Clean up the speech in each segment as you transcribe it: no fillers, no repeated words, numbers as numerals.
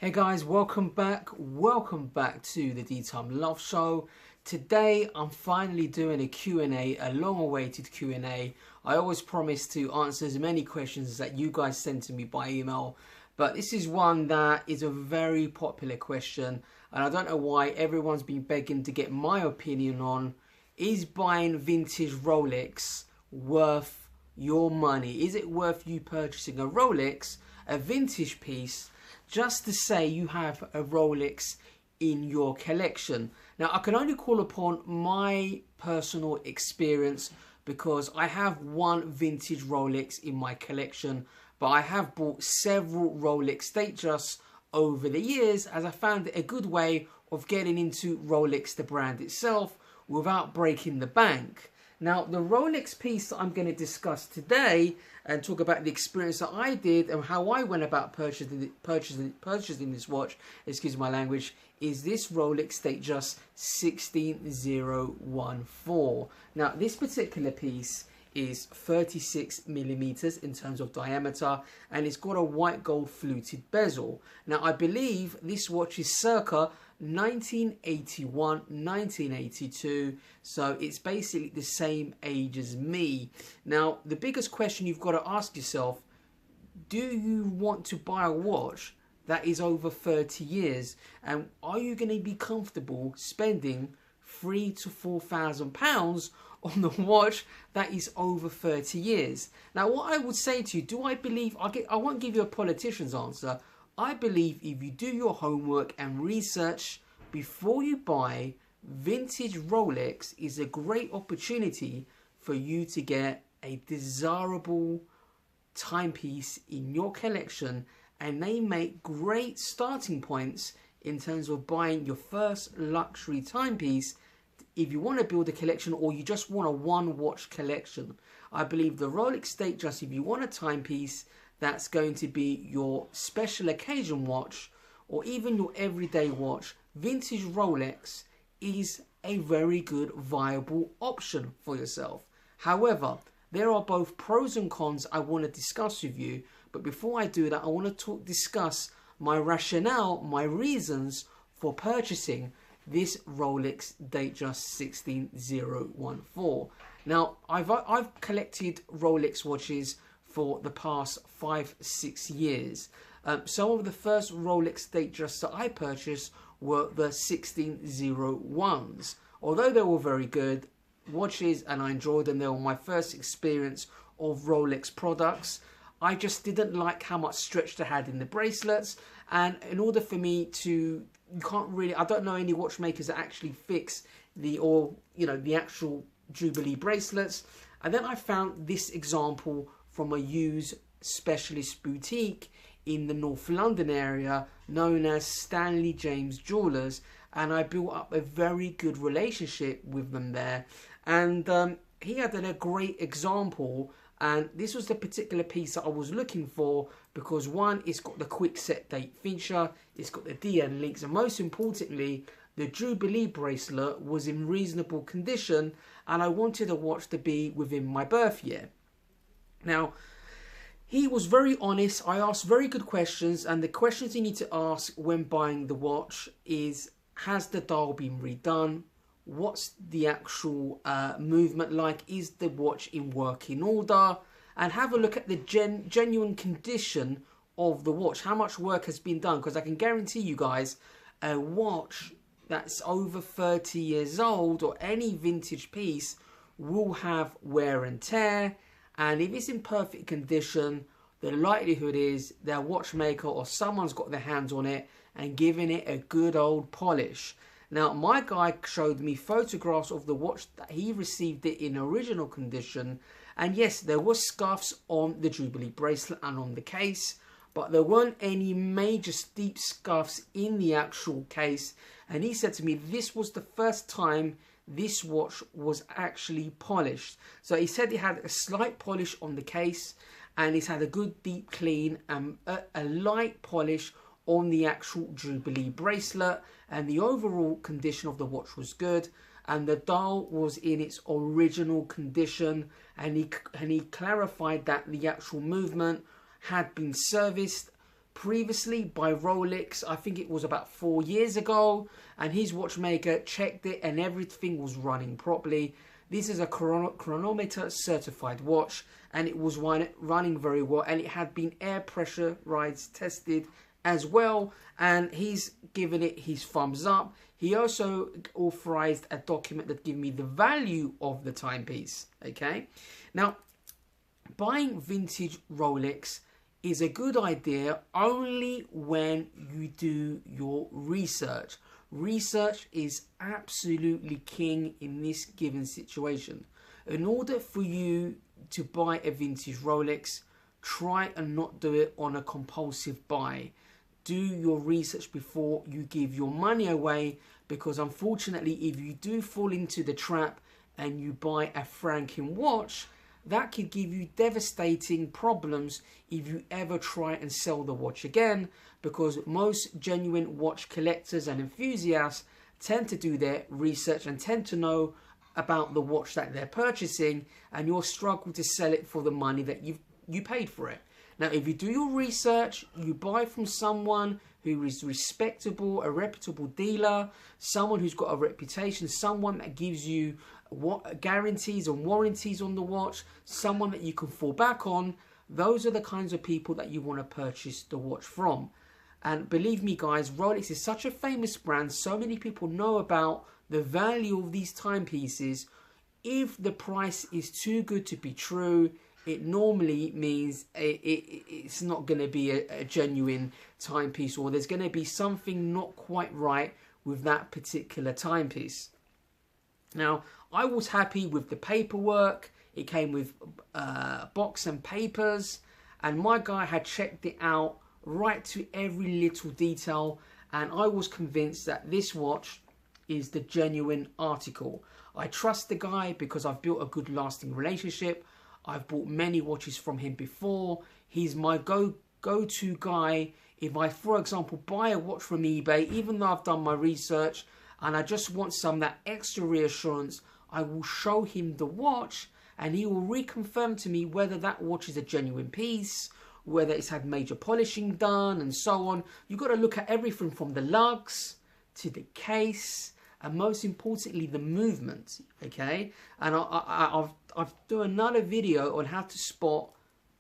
Hey guys, welcome back to the DeeTimeLove show. Today I'm finally doing a Q&A, a long awaited Q&A. I always promise to answer as many questions that you guys send to me by email, but this is one that is a very popular question and I don't know why everyone's been begging to get my opinion on: is buying vintage Rolex worth your money? Is it worth you purchasing a Rolex, a vintage piece, just to say you have a Rolex in your collection? Now, I can only call upon my personal experience because I have one vintage Rolex in my collection, but I have bought several Rolex Datejust over the years as I found it a good way of getting into Rolex, the brand itself, without breaking the bank. Now, the Rolex piece that I'm going to discuss today and talk about the experience that I did and how I went about purchasing this watch, excuse my language, is this Rolex Datejust 16014. Now, this particular piece is 36 millimeters in terms of diameter, and it's got a white gold fluted bezel. Now, I believe this watch is circa 1981, 1982, so it's basically the same age as me. Now, the biggest question you've got to ask yourself: do you want to buy a watch that is over 30 years, and are you going to be comfortable spending £3,000 to £4,000 on the watch that is over 30 years? Now, what I would say to you, do I believe, I won't give you a politician's answer. I believe if you do your homework and research before you buy, vintage Rolex is a great opportunity for you to get a desirable timepiece in your collection, and they make great starting points in terms of buying your first luxury timepiece if you want to build a collection or you just want a one watch collection. I believe the Rolex Datejust, if you want a timepiece that's going to be your special occasion watch or even your everyday watch, vintage Rolex is a very good viable option for yourself. However, there are both pros and cons I want to discuss with you, but before I do that, I want to discuss my rationale, my reasons for purchasing this Rolex Datejust 16014. Now, I've collected Rolex watches for the past 5-6 years. Some of the first Rolex Datejusts that I purchased were the 1601s. Although they were very good watches and I enjoyed them, they were my first experience of Rolex products. I just didn't like how much stretch they had in the bracelets, and in order for me to, I don't know any watchmakers that actually fix the actual Jubilee bracelets. And then I found this example from a used specialist boutique in the North London area known as Stanley James Jewelers, and I built up a very good relationship with them there. And he had a great example, and this was the particular piece that I was looking for because, one, it's got the quick set date feature, it's got the DN links, and most importantly, the Jubilee bracelet was in reasonable condition, and I wanted a watch to be within my birth year. Now, he was very honest. I asked very good questions, and the questions you need to ask when buying the watch is: has the dial been redone? What's the actual movement like? Is the watch in working order? And have a look at the genuine condition of the watch. How much work has been done? Because I can guarantee you guys, a watch that's over 30 years old or any vintage piece will have wear and tear. And if it's in perfect condition, the likelihood is their watchmaker or someone's got their hands on it and given it a good old polish. Now, my guy showed me photographs of the watch that he received it in original condition. And yes, there were scuffs on the Jubilee bracelet and on the case, but there weren't any major deep scuffs in the actual case. And he said to me this was the first time this watch was actually polished. So he said it had a slight polish on the case, and it's had a good deep clean and a light polish on the actual Jubilee bracelet, and the overall condition of the watch was good, and the dial was in its original condition, and he clarified that the actual movement had been serviced previously by Rolex. I think it was about 4 years ago, and his watchmaker checked it and everything was running properly. This is a chronometer certified watch, and it was running very well, and it had been air pressurized tested as well, and he's given it his thumbs up. He also authorized a document that gave me the value of the timepiece. Okay, now buying vintage Rolex is a good idea only when you do your research. Research is absolutely king in this given situation. In order for you to buy a vintage Rolex, try and not do it on a compulsive buy. Do your research before you give your money away, because unfortunately if you do fall into the trap and you buy a Franken watch, that could give you devastating problems if you ever try and sell the watch again, because most genuine watch collectors and enthusiasts tend to do their research and tend to know about the watch that they're purchasing, and you'll struggle to sell it for the money that you paid for it. Now, if you do your research, you buy from someone who is respectable, a reputable dealer, someone who's got a reputation, someone that gives you what guarantees and warranties on the watch, someone that you can fall back on. Those are the kinds of people that you want to purchase the watch from. And believe me guys, Rolex is such a famous brand, so many people know about the value of these timepieces. If the price is too good to be true, it normally means it's not going to be a genuine timepiece, or there's going to be something not quite right with that particular timepiece. Now, I was happy with the paperwork. It came with a box and papers, and my guy had checked it out right to every little detail, and I was convinced that this watch is the genuine article. I trust the guy because I've built a good lasting relationship. I've bought many watches from him before. He's my go-to guy. If I, for example, buy a watch from eBay, even though I've done my research and I just want that extra reassurance, I will show him the watch and he will reconfirm to me whether that watch is a genuine piece, whether it's had major polishing done and so on. You've got to look at everything from the lugs to the case, and most importantly, the movement, okay? And I'll do another video on how to spot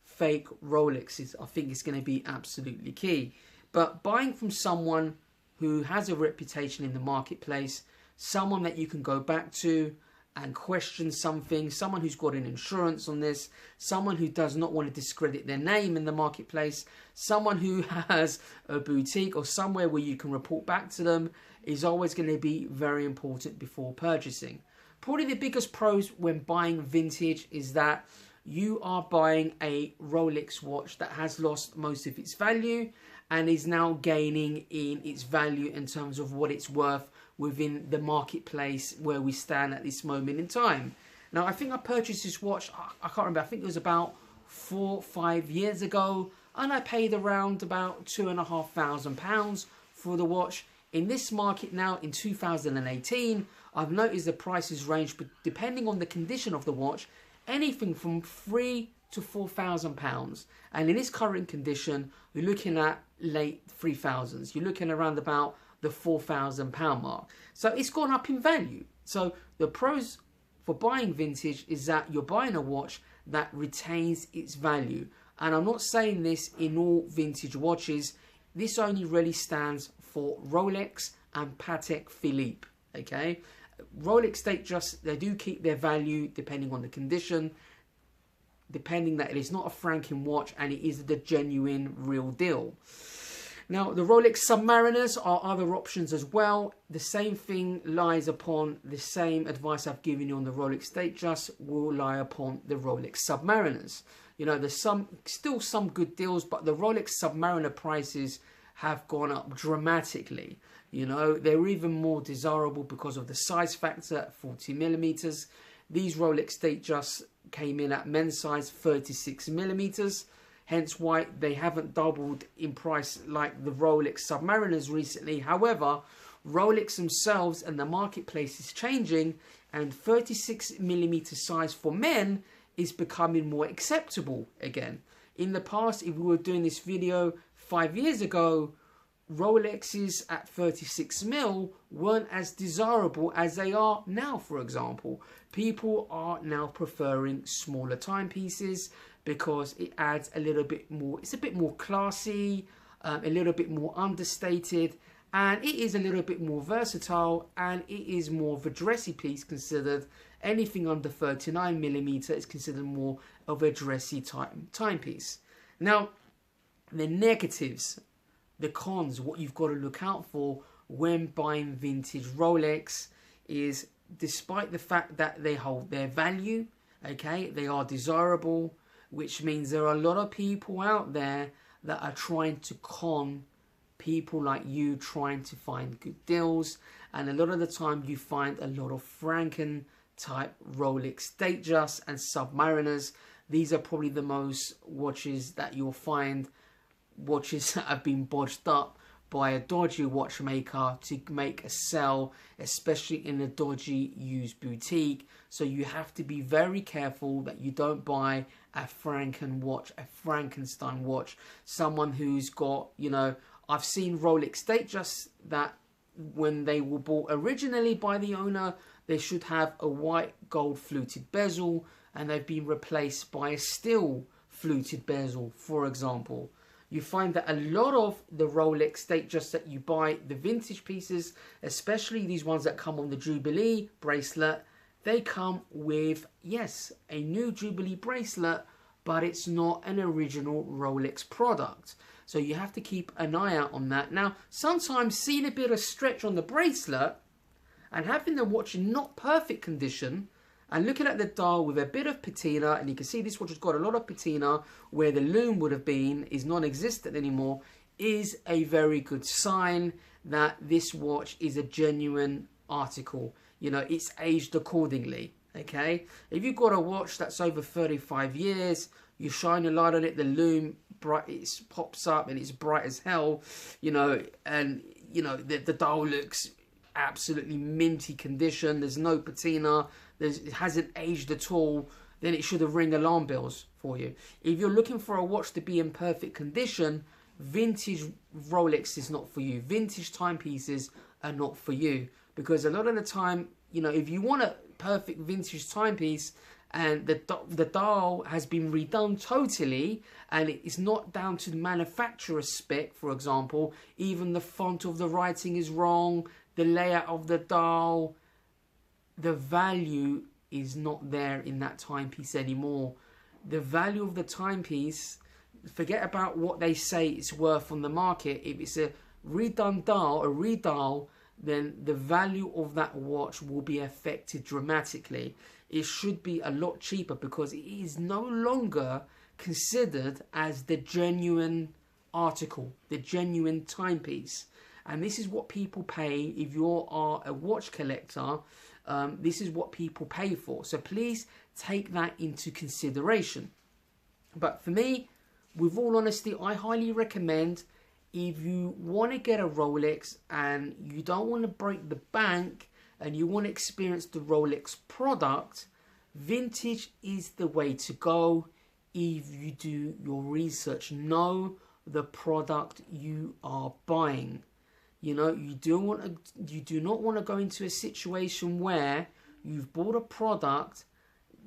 fake Rolexes. I think it's going to be absolutely key. But buying from someone who has a reputation in the marketplace, someone that you can go back to and question something, someone who's got an insurance on this, someone who does not want to discredit their name in the marketplace, someone who has a boutique or somewhere where you can report back to them, is always going to be very important before purchasing. Probably the biggest pros when buying vintage is that you are buying a Rolex watch that has lost most of its value and is now gaining in its value in terms of what it's worth within the marketplace where we stand at this moment in time. Now, I think I purchased this watch, I can't remember, I think it was about 4 or 5 years ago, and I paid around about £2,500 for the watch. In this market now, in 2018, I've noticed the prices range, but depending on the condition of the watch, anything from £3,000 to £4,000. And in its current condition, you're looking at late 3000s. You're looking around about the £4,000 mark. So it's gone up in value. So the pros for buying vintage is that you're buying a watch that retains its value. And I'm not saying this in all vintage watches. This only really stands for Rolex and Patek Philippe, okay? Rolex, they do keep their value depending on the condition, depending that it is not a Franken watch and it is the genuine real deal. Now, the Rolex Submariners are other options as well. The same thing lies upon the same advice I've given you on the Rolex Datejust will lie upon the Rolex Submariners. You know, there's still some good deals, but the Rolex Submariner prices have gone up dramatically. You know, they're even more desirable because of the size factor at 40mm. These Rolex Datejust came in at men's size 36mm, hence why they haven't doubled in price like the Rolex Submariners recently. However, Rolex themselves and the marketplace is changing, and 36mm size for men is becoming more acceptable again. In the past, if we were doing this video, 5 years ago, Rolexes at 36 mil weren't as desirable as they are now, for example. People are now preferring smaller timepieces because it adds a little bit more, it's a bit more classy, a little bit more understated, and it is a little bit more versatile, and it is more of a dressy piece considered. Anything under 39mm is considered more of a dressy timepiece. Now, the negatives, the cons, what you've got to look out for when buying vintage Rolex is, despite the fact that they hold their value, okay, they are desirable, which means there are a lot of people out there that are trying to con people like you, trying to find good deals, and a lot of the time you find a lot of Franken type Rolex Datejust and Submariners. These are probably the most watches that you'll find, watches that have been bodged up by a dodgy watchmaker to make a sell, especially in a dodgy used boutique. So you have to be very careful that you don't buy a Franken watch, a Frankenstein watch, someone who's got, you know, I've seen Rolex Datejust that when they were bought originally by the owner, they should have a white gold fluted bezel, and they've been replaced by a steel fluted bezel, for example. You find that a lot of the Rolex Datejust that you buy, the vintage pieces, especially these ones that come on the Jubilee bracelet, they come with, yes, a new Jubilee bracelet, but it's not an original Rolex product. So you have to keep an eye out on that. Now, sometimes seeing a bit of stretch on the bracelet and having the watch in not perfect condition and looking at the dial with a bit of patina, and you can see this watch has got a lot of patina where the lume would have been, is non-existent anymore, is a very good sign that this watch is a genuine article. You know, it's aged accordingly, okay? If you've got a watch that's over 35 years, you shine a light on it, the lume bright, it pops up and it's bright as hell, you know, and, you know, the dial looks absolutely minty condition, there's no patina, it hasn't aged at all, then it should have ring alarm bells for you. If you're looking for a watch to be in perfect condition, vintage Rolex is not for you. Vintage timepieces are not for you, because a lot of the time, you know, if you want a perfect vintage timepiece and the dial has been redone totally and it is not down to the manufacturer's spec, for example, even the font of the writing is wrong, the layout of the dial, the value is not there in that timepiece anymore. The value of the timepiece, forget about what they say it's worth on the market. If it's a redone dial, a redial, then the value of that watch will be affected dramatically. It should be a lot cheaper because it is no longer considered as the genuine article, the genuine timepiece. And this is what people pay if you are a watch collector. This is what people pay for. So please take that into consideration. But for me, with all honesty, I highly recommend, if you want to get a Rolex and you don't want to break the bank and you want to experience the Rolex product, vintage is the way to go. If you do your research, know the product you are buying. You know, you do not want to go into a situation where you've bought a product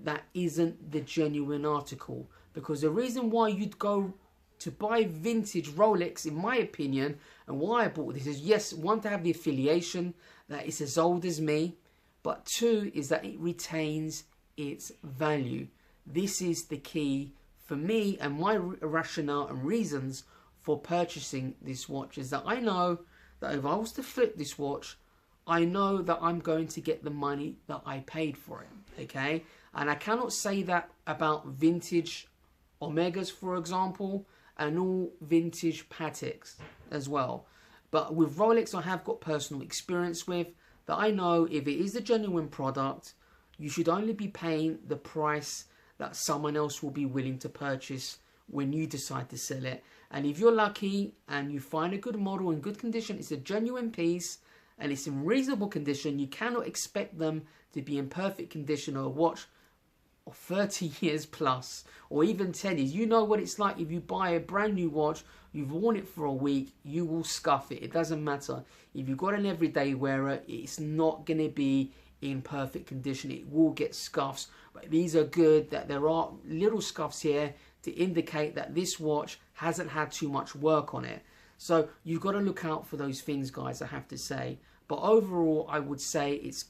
that isn't the genuine article. Because the reason why you'd go to buy vintage Rolex, in my opinion, and why I bought this is, yes, one, to have the affiliation that it's as old as me, but two is that it retains its value. This is the key for me, and my rationale and reasons for purchasing this watch is that I know that if I was to flip this watch, I know that I'm going to get the money that I paid for it, okay? And I cannot say that about vintage Omegas, for example, and all vintage Pateks as well. But with Rolex, I have got personal experience with that. I know if it is a genuine product, you should only be paying the price that someone else will be willing to purchase when you decide to sell it. And if you're lucky and you find a good model in good condition, it's a genuine piece and it's in reasonable condition, you cannot expect them to be in perfect condition or a watch of 30 years plus or even 10 years. You know what it's like if you buy a brand new watch, You've worn it for a week, you will scuff it. It doesn't matter. If you've got an everyday wearer, it's not going to be in perfect condition. It will get scuffs, but these are good that there are little scuffs here to indicate that this watch hasn't had too much work on it. So you've got to look out for those things, guys, I have to say. But overall, I would say it's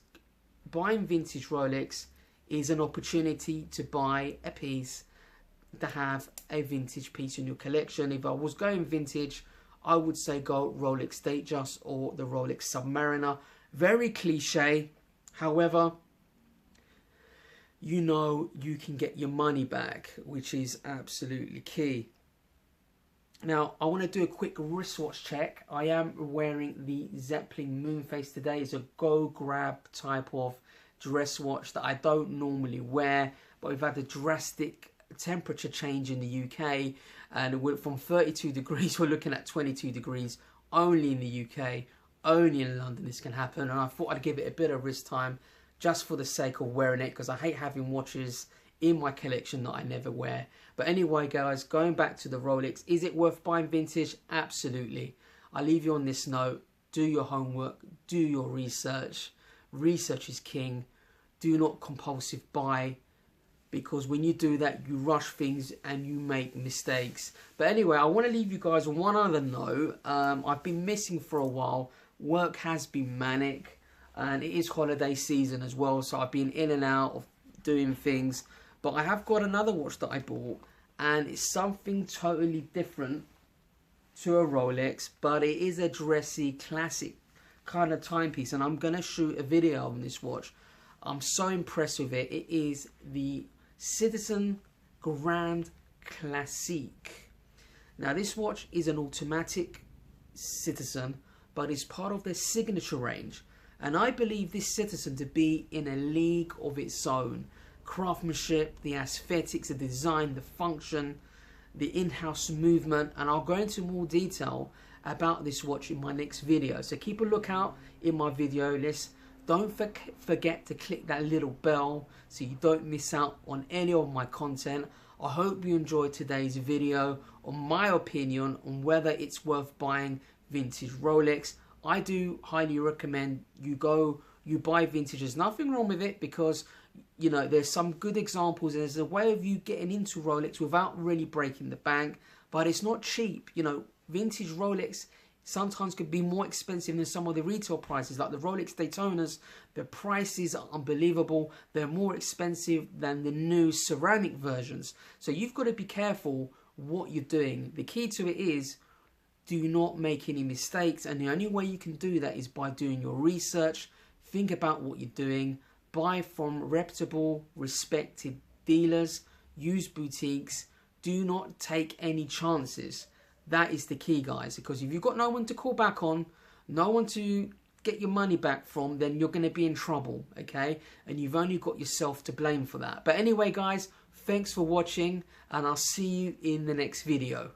buying vintage Rolex is an opportunity to buy a piece, to have a vintage piece in your collection. If I was going vintage, I would say go Rolex Datejust or the Rolex Submariner. Very cliche. However, you know you can get your money back, which is absolutely key. Now, I want to do a quick wristwatch check. I am wearing the Zeppelin Moonface today. It's a go grab type of dress watch that I don't normally wear, but we've had a drastic temperature change in the UK, and it went from 32 degrees, we're looking at 22 degrees only in the UK. Only in London this can happen, and I thought I'd give it a bit of wrist time just for the sake of wearing it, because I hate having watches in my collection that I never wear. But anyway, guys, going back to the Rolex, is it worth buying vintage? Absolutely. I leave you on this note. Do your homework, do your research. Research is king. Do not compulsive buy, because when you do that, you rush things and you make mistakes. But anyway, I want to leave you guys on one other note. I've been missing for a while. Work has been manic, and it is holiday season as well, so I've been in and out of doing things. But I have got another watch that I bought, and it's something totally different to a Rolex, but it is a dressy, classic kind of timepiece, and I'm going to shoot a video on this watch. I'm so impressed with it. It is the Citizen Grand Classique. Now, this watch is an automatic Citizen, but it's part of their signature range, and I believe this Citizen to be in a league of its own. Craftsmanship, the aesthetics, the design, the function, the in-house movement, and I'll go into more detail about this watch in my next video, so keep a lookout in my video list. Don't forget to click that little bell so you don't miss out on any of my content. I hope you enjoyed today's video on my opinion on whether it's worth buying vintage Rolex. I do highly recommend you buy vintage. There's nothing wrong with it, because you know there's some good examples. There's a way of you getting into Rolex without really breaking the bank, but it's not cheap. You know, vintage Rolex sometimes could be more expensive than some of the retail prices, like the Rolex Daytonas. The prices are unbelievable. They're more expensive than the new ceramic versions. So you've got to be careful what you're doing. The key to it is do not make any mistakes, and the only way you can do that is by doing your research. Think about what you're doing. Buy from reputable, respected dealers. Use boutiques. Do not take any chances. That is the key, guys, because if you've got no one to call back on, no one to get your money back from, then you're going to be in trouble, okay? And you've only got yourself to blame for that. But anyway, guys, thanks for watching, and I'll see you in the next video.